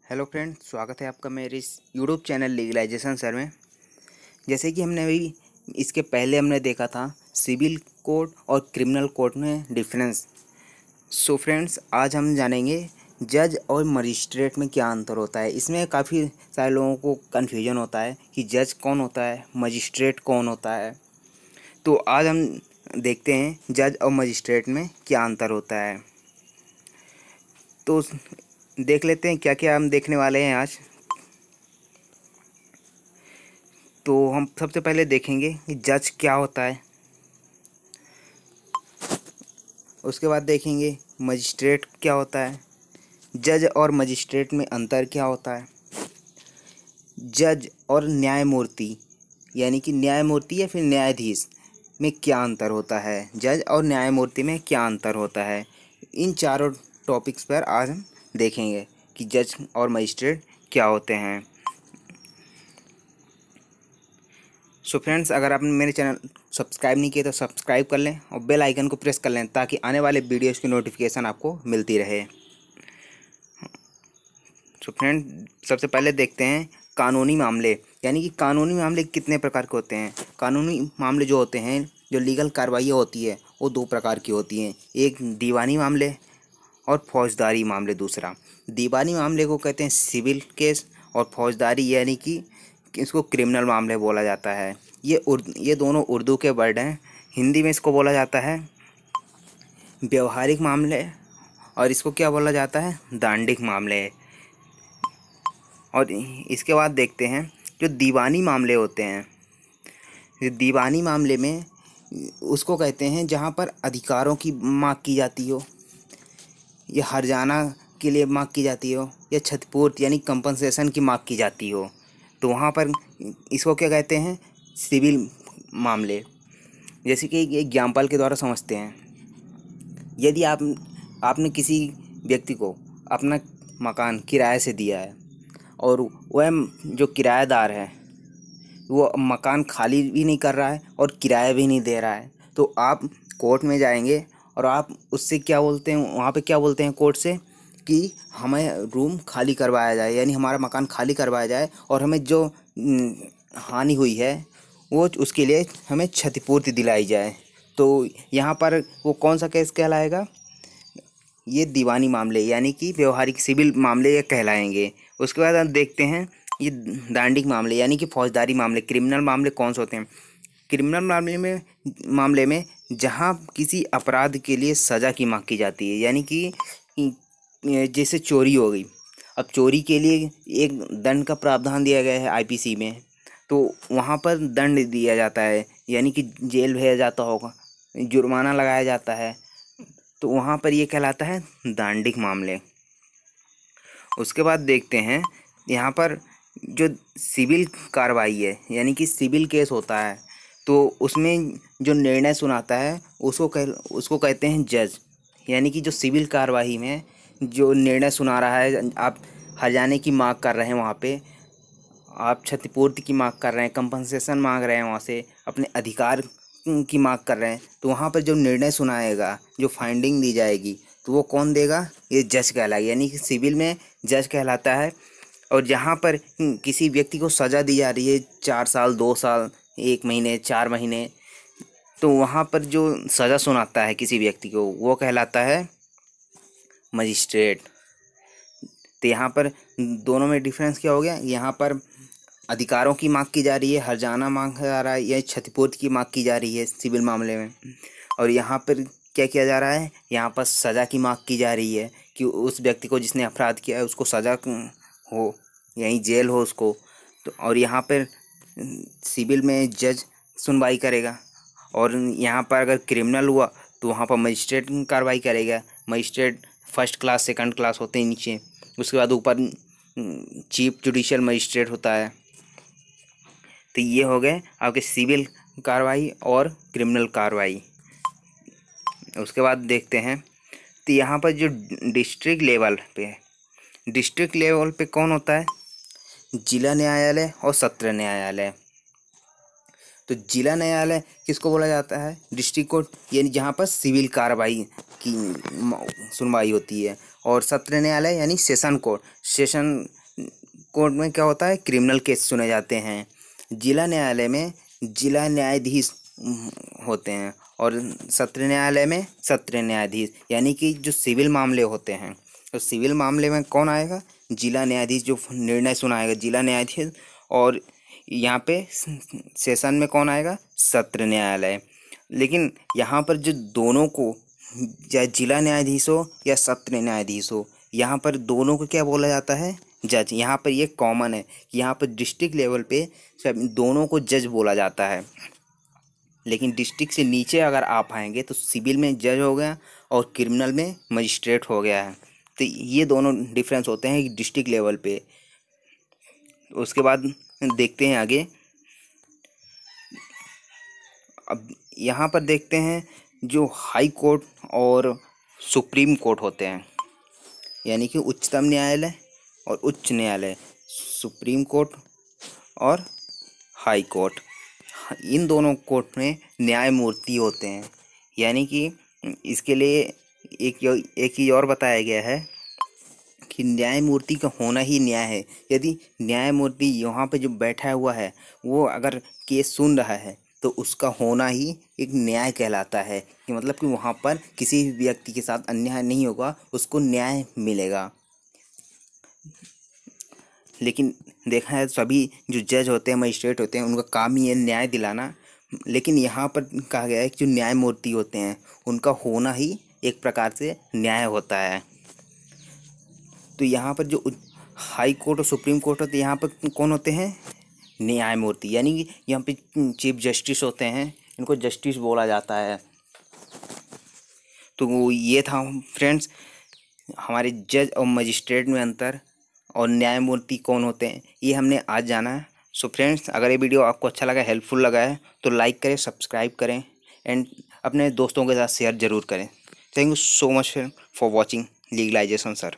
Hello friend, स्वागत है आपका मेरे इस यूट्यूब चैनल लीगलाइजेशन सर में। जैसे कि हमने अभी इसके पहले हमने देखा था सिविल कोड और क्रिमिनल कोड में डिफरेंस। सो फ्रेंड्स, आज हम जानेंगे जज और मजिस्ट्रेट में क्या अंतर होता है। इसमें काफ़ी सारे लोगों को कन्फ्यूजन होता है कि जज कौन होता है, मजिस्ट्रेट कौन होता है। तो आज हम देखते हैं जज और मजिस्ट्रेट में क्या अंतर होता है। तो देख लेते हैं क्या क्या हम देखने वाले हैं आज। तो हम सबसे पहले देखेंगे कि जज क्या होता है, उसके बाद देखेंगे मजिस्ट्रेट क्या होता है, जज और मजिस्ट्रेट में अंतर क्या होता है, जज और न्यायमूर्ति यानी कि न्यायमूर्ति या फिर न्यायाधीश में क्या अंतर होता है, जज और न्यायमूर्ति में क्या अंतर होता है। इन चारों टॉपिक्स पर आज हम देखेंगे कि जज और मजिस्ट्रेट क्या होते हैं। सो फ्रेंड्स, अगर आपने मेरे चैनल सब्सक्राइब नहीं किया तो सब्सक्राइब कर लें और बेल आइकन को प्रेस कर लें ताकि आने वाले वीडियोज़ की नोटिफिकेशन आपको मिलती रहे। सो फ्रेंड, सबसे पहले देखते हैं कानूनी मामले, यानी कि कानूनी मामले कितने प्रकार के होते हैं। कानूनी मामले जो होते हैं, जो लीगल कार्रवाइयाँ होती है, वो दो प्रकार की होती हैं। एक दीवानी मामले और फौजदारी मामले दूसरा। दीवानी मामले को कहते हैं सिविल केस और फौजदारी यानी कि इसको क्रिमिनल मामले बोला जाता है। ये दोनों उर्दू के वर्ड हैं। हिंदी में इसको बोला जाता है व्यवहारिक मामले और इसको क्या बोला जाता है, दांडिक मामले। और इसके बाद देखते हैं जो दीवानी मामले होते हैं। दीवानी मामले में उसको कहते हैं जहाँ पर अधिकारों की मांग की जाती हो, या हर्जाना के लिए मांग की जाती हो, या क्षतिपूर्ति यानी कंपनसेशन की मांग की जाती हो, तो वहाँ पर इसको क्या कहते हैं, सिविल मामले। जैसे कि एक एग्जाम्पल के द्वारा समझते हैं। यदि आपने किसी व्यक्ति को अपना मकान किराए से दिया है और वह जो किराएदार है वो मकान खाली भी नहीं कर रहा है और किराया भी नहीं दे रहा है, तो आप कोर्ट में जाएंगे और आप उससे क्या बोलते हैं, वहाँ पे क्या बोलते हैं कोर्ट से कि हमें रूम खाली करवाया जाए, यानी हमारा मकान खाली करवाया जाए और हमें जो हानि हुई है वो उसके लिए हमें क्षतिपूर्ति दिलाई जाए। तो यहाँ पर वो कौन सा केस कहलाएगा, ये दीवानी मामले यानी कि व्यवहारिक सिविल मामले ये कहलाएंगे। उसके बाद हम देखते हैं ये दांडिक मामले यानी कि फौजदारी मामले। क्रिमिनल मामले कौन से होते हैं। क्रिमिनल मामले में जहाँ किसी अपराध के लिए सज़ा की मांग की जाती है, यानी कि जैसे चोरी हो गई। अब चोरी के लिए एक दंड का प्रावधान दिया गया है आईपीसी में, तो वहाँ पर दंड दिया जाता है, यानी कि जेल भेजा जाता होगा, जुर्माना लगाया जाता है, तो वहाँ पर ये कहलाता है दांडिक मामले। उसके बाद देखते हैं यहाँ पर जो सिविल कार्रवाई है यानी कि सिविल केस होता है, तो उसमें जो निर्णय सुनाता है उसको कहते हैं जज। यानी कि जो सिविल कार्रवाई में जो निर्णय सुना रहा है, आप हर्जाने की मांग कर रहे हैं, वहाँ पे आप क्षतिपूर्ति की मांग कर रहे हैं, कंपनसेशन मांग रहे हैं, वहाँ से अपने अधिकार की मांग कर रहे हैं, तो वहाँ पर जो निर्णय सुनाएगा, जो फाइंडिंग दी जाएगी, तो वो कौन देगा, ये जज कहलाएगा। यानी कि सिविल में जज कहलाता है। और जहाँ पर किसी व्यक्ति को सज़ा दी जा रही है 4 साल, 2 साल, 1 महीने, 4 महीने, तो वहाँ पर जो सज़ा सुनाता है किसी व्यक्ति को वो कहलाता है मजिस्ट्रेट। तो यहाँ पर दोनों में डिफरेंस क्या हो गया, यहाँ पर अधिकारों की मांग की जा रही है, हर्जाना मांग जा रहा है या क्षतिपूर्ति की मांग की जा रही है सिविल मामले में। और यहाँ पर क्या किया जा रहा है, यहाँ पर सज़ा की मांग की जा रही है कि उस व्यक्ति को जिसने अपराध किया है उसको सज़ा हो, यहीं जेल हो उसको। तो और यहाँ पर सिविल में जज सुनवाई करेगा, और यहाँ पर अगर क्रिमिनल हुआ तो वहाँ पर मजिस्ट्रेट कार्रवाई करेगा। Magistrate first class, second class होते हैं नीचे, उसके बाद ऊपर चीफ जुडिशियल मजिस्ट्रेट होता है। तो ये हो गए आपके सिविल कार्रवाई और क्रिमिनल कार्रवाई। उसके बाद देखते हैं तो यहाँ पर जो डिस्ट्रिक्ट लेवल पे कौन होता है, जिला न्यायालय और सत्र न्यायालय। तो जिला न्यायालय किसको बोला जाता है? डिस्ट्रिक्ट कोर्ट, यानी जहाँ पर सिविल कार्रवाई की सुनवाई होती है। और सत्र न्यायालय यानी सेशन कोर्ट, सेशन कोर्ट में क्या होता है? क्रिमिनल केस सुने जाते हैं। जिला न्यायालय में जिला न्यायाधीश होते हैं और सत्र न्यायालय में सत्र न्यायाधीश, यानी कि जो सिविल मामले होते हैं। तो सिविल मामले में कौन आएगा? जिला न्यायाधीश जो निर्णय सुनाएगा, जिला न्यायाधीश। और यहाँ पे सेशन में कौन आएगा? सत्र न्यायालय। लेकिन यहाँ पर जो दोनों को, चाहे जिला न्यायाधीश हो या सत्र न्यायाधीश हो, यहाँ पर दोनों को क्या बोला जाता है? जज। यहाँ पर ये कॉमन है कि यहाँ पर डिस्ट्रिक्ट लेवल पे सब दोनों को जज बोला जाता है। लेकिन डिस्ट्रिक्ट से नीचे अगर आप आएंगे तो सिविल में जज हो गया और क्रिमिनल में मजिस्ट्रेट हो गया है। तो ये दोनों डिफरेंस होते हैं डिस्ट्रिक्ट लेवल पे। उसके बाद देखते हैं आगे। अब यहाँ पर देखते हैं जो हाई कोर्ट और सुप्रीम कोर्ट होते हैं, यानी कि उच्चतम न्यायालय और उच्च न्यायालय, सुप्रीम कोर्ट और हाई कोर्ट। इन दोनों कोर्ट में न्यायमूर्ति होते हैं। यानी कि इसके लिए एक चीज़ और बताया गया है कि न्यायमूर्ति का होना ही न्याय है। यदि न्यायमूर्ति यहाँ पे जो बैठा हुआ है वो अगर केस सुन रहा है तो उसका होना ही एक न्याय कहलाता है, कि मतलब कि वहाँ पर किसी भी व्यक्ति के साथ अन्याय नहीं होगा, उसको न्याय मिलेगा। लेकिन देखा है सभी जो जज होते हैं, मजिस्ट्रेट होते हैं, उनका काम ही है न्याय दिलाना। लेकिन यहाँ पर कहा गया है कि जो न्यायमूर्ति होते हैं उनका होना ही एक प्रकार से न्याय होता है। तो यहाँ पर जो हाई कोर्ट और सुप्रीम कोर्ट होते हैं, यहाँ पर कौन होते हैं? न्यायमूर्ति, यानी कि यहाँ पे चीफ जस्टिस होते हैं, इनको जस्टिस बोला जाता है। तो ये था फ्रेंड्स हमारे जज और मजिस्ट्रेट में अंतर, और न्यायमूर्ति कौन होते हैं ये हमने आज जाना है। सो फ्रेंड्स, अगर ये वीडियो आपको अच्छा लगा, हेल्पफुल लगा है तो लाइक करें, सब्सक्राइब करें एंड अपने दोस्तों के साथ शेयर ज़रूर करें। Thank you so much for watching legalisation sir.